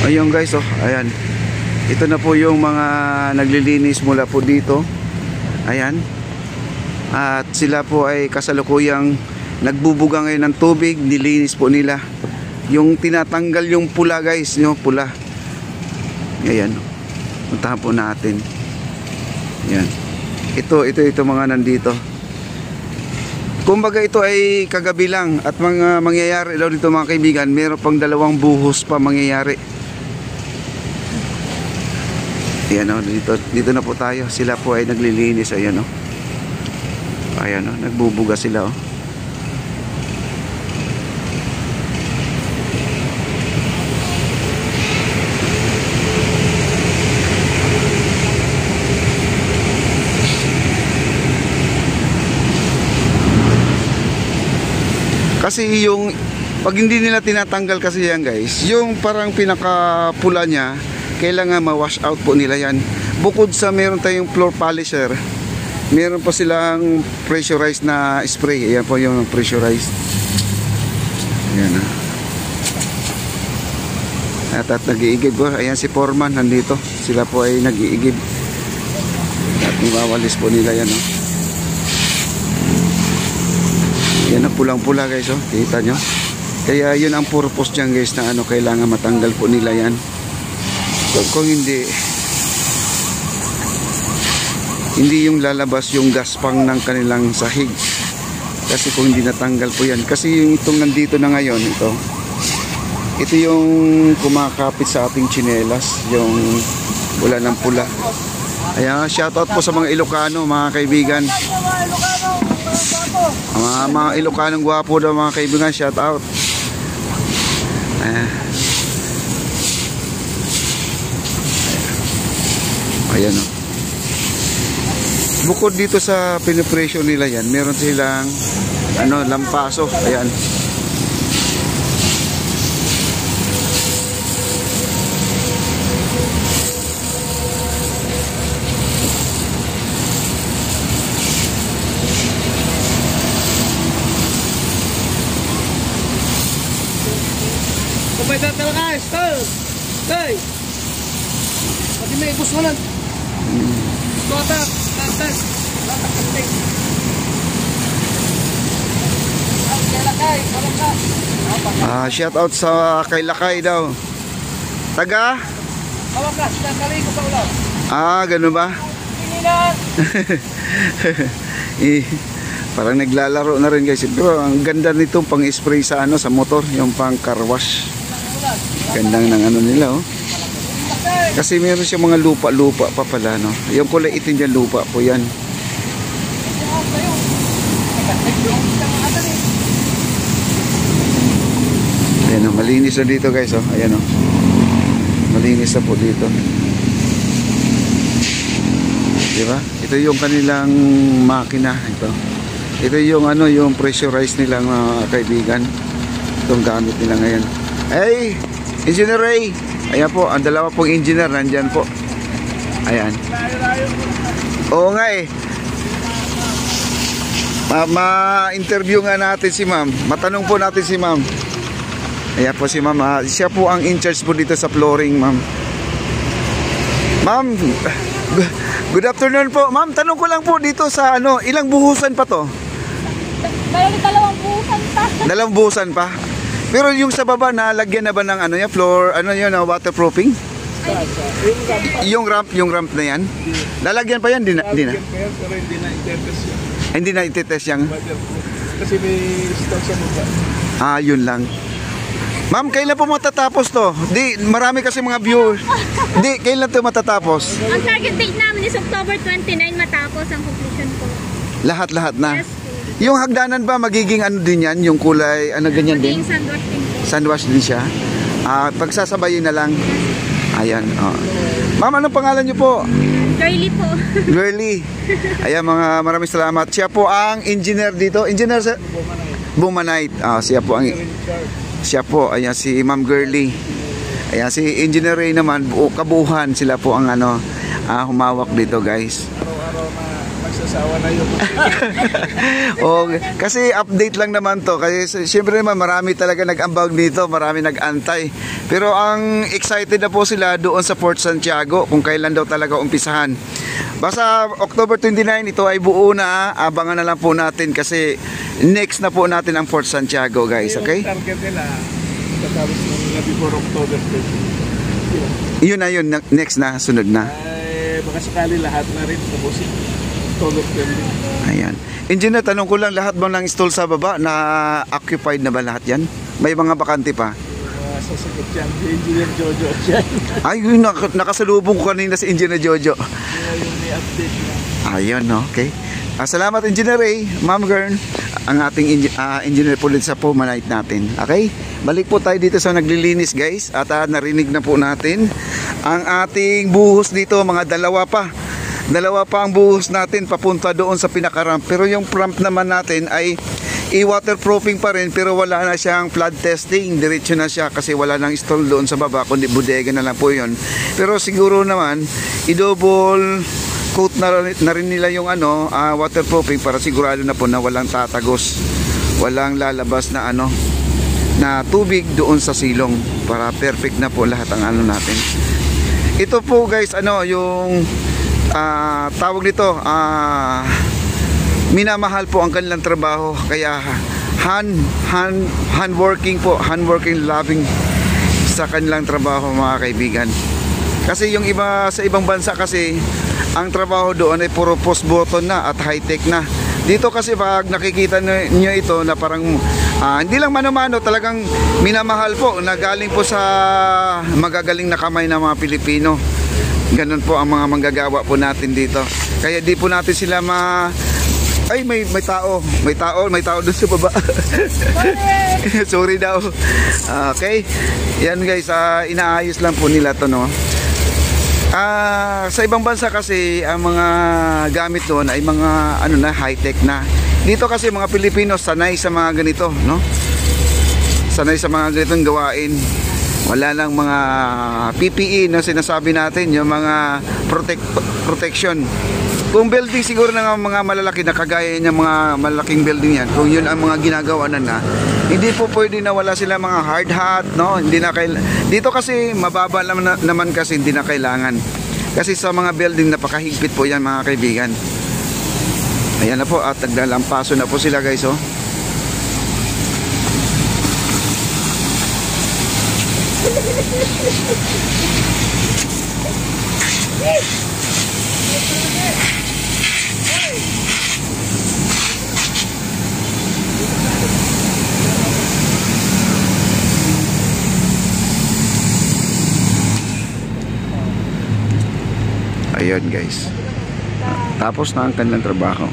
Ayun guys, oh, ayan. Ito na po yung mga naglilinis mula po dito. Ayan. At sila po ay kasalukuyang nagbubuga ngayon ng tubig, nilinis po nila. Yung tinatanggal yung pula guys, yung pula. Ayan. Puntahan po natin. Ayan. Ito mga nandito. Kumbaga ito ay kagabi lang at mga mangyayari daw dito mga kaibigan, meron pang 2 buhos pa mangyayari. Ayan o, dito na po tayo. Sila po ay naglilinis. Ayan o. Ayan o, nagbubuga sila o. Kasi yung pag hindi nila tinatanggal kasi yan guys, yung parang pinakapula niya, kailangan ma-wash out po nila yan. Bukod sa meron tayong floor polisher, meron pa silang pressurized na spray. Ayan po yung pressurized. Ayan na. At nag-iigib po. Ayan si Foreman nandito. Sila po ay nag-iigib. At iwawalis po nila yan o. Yan ang pulang-pula guys oh, kita nyo. Kaya yun ang purpose dyan guys na ano, kailangan matanggal po nila yan. So, kung hindi yung lalabas yung gaspang ng kanilang sahig. Kasi kung hindi natanggal po yan, kasi yung itong nandito na ngayon, ito yung kumakapit sa ating tsinelas, yung wala ng pula. Ayan, shoutout po sa mga Ilocano mga kaibigan. Mga Ilocanong gwapo daw mga kaibigan, shout out. Ayan o. Bukod dito sa pinipresyo nila yan, meron silang ano, lampaso. Ayan. Kapay tatal guys, hey. Pati may ibus mo lang. Kotak, tatas. Shout out sa kay Lakay daw. Taga? Kawakas, nakali ko sa ulo. Ganun ba? Parang naglalaro na rin guys. Pero ang ganda nito pang spray sa ano, sa motor, yung pang car wash. Gandang ng ano nila oh. Kasi meron siya mga lupa pa pala no. Yung kulay itim diyan, lupa po yan. Ayan oh, malinis na dito guys oh. Ayan oh. Malinis na po dito. Diba? Ito yung kanilang makina ito. Ito yung ano, yung pressurized nilang kaibigan. Itong gamit nila ngayon. Hey, Engineer Ray. Ayan po, ang 2 pong engineer nandyan po. Ayan. Oo nga eh. Ma-interview nga natin si ma'am. Matanong po natin si ma'am. Ayan po si ma'am. Siya po ang in-charge po dito sa flooring, ma'am. Ma'am, good afternoon po. Ma'am, tanong ko lang po dito sa ano, ilang buhusan pa to? Mayroon 2 buhusan pa. 2 buhusan pa? Pero yung sa baba, nalagyan na ba ng ano yan, floor, ano yun, waterproofing? Yung ramp na yan? Lalagyan pa yan? Di na? Pero hindi na itetest yan. Hindi na itetest yan? Kasi may stock sa baba. Yun lang. Ma'am, kailan po matatapos to? Di, marami kasi mga viewers. Di, kailan to matatapos? Ang target date namin is October 29 matapos ang completion po. Lahat-lahat na? Yes po. Yung hagdanan ba magiging ano din yan? Yung kulay, ano ganyan din? Magiging sandwash din po. Sandwash din siya? Pagsasabayin na lang? Ayan, oh. Ma'am, anong pangalan niyo po? Girly po. Girly. Ayan, maraming salamat. Siya po ang engineer dito. Engineer sa Bumanite. Siya po, ayan si Ma'am Girly. Ayan si Engineer Ray naman, kabuuhan sila po ang ano, humawak dito guys. Araw-araw na magsasawa na yung O, kasi update lang naman to. Kasi siyempre naman marami talaga nag-ambag dito, marami nag-antay. Pero ang excited na po sila doon sa Fort Santiago kung kailan daw talaga umpisahan. Basta October 29 ito ay buo na. Abangan na lang po natin kasi next na po natin ang Fort Santiago, guys. Okay? Yung target nila, katapos nila before October 20. Yun na yun, next na, sunod na. Ay, baka sakali lahat na rin tapusin. October 20. Ayan. Engineer, tanong ko lang, lahat ba ng stall sa baba na occupied na ba lahat yan? May mga bakante pa? Sasagot yan. Si Engineer Jojo yan. Ay, yun, nakasalubong ko kanina si Engineer Jojo. Kaya yung may update na. Ayun, okay. Salamat, Engineer Ray, Ma'am Gern, ang ating engineer po sa Pomalite natin. Okay? Balik po tayo dito sa naglilinis, guys. At narinig na po natin ang ating buhos dito, mga dalawa pa. Dalawa pa ang buhos natin papunta doon sa pinaka-ramp. Pero yung ramp naman natin ay i-waterproofing pa rin, pero wala na siyang flood testing. Diretso na siya kasi wala nang stall doon sa baba, kundi bodega na lang po yun. Pero siguro naman, i-double coat na rin nila yung waterproofing para sigurado na po na walang tatagos, walang lalabas na na tubig doon sa silong, para perfect na po lahat ang natin. Ito po, guys, yung tawag nito, minamahal po ang kanilang trabaho, kaya hand working po, hand working, loving sa kanilang trabaho, mga kaibigan. Kasi yung iba sa ibang bansa kasi ang trabaho doon ay puro post button na at high tech na. Dito kasi pag nakikita nyo ito na parang hindi lang mano-mano, talagang minamahal po, na galing po sa magagaling na kamay ng mga Pilipino. Ganun po ang mga manggagawa po natin dito. Kaya di po natin sila ay, may tao doon sa baba. Sorry daw. Okay. Yan, guys, inaayos lang po nila to, no. Sa ibang bansa kasi ang mga gamit doon ay mga high tech na. Dito kasi mga Pilipino sanay sa mga ganito, no? Sanay sa mga ganitong gawain. Wala lang mga PPE na sinasabi natin, yung mga protection. Kung building siguro ng mga malalaki na kagaya ng mga malaking building yan, kung yun ang mga ginagawa na, hindi po pwede na wala sila mga hard hat, no? Hindi na dito kasi mababa naman kasi hindi na kailangan. Kasi sa mga building napakahigpit po yan, mga kaibigan. Ayan na po, at naglalampaso na po sila, guys, oh. Ayun, guys. Tapos na ang kanilang trabaho.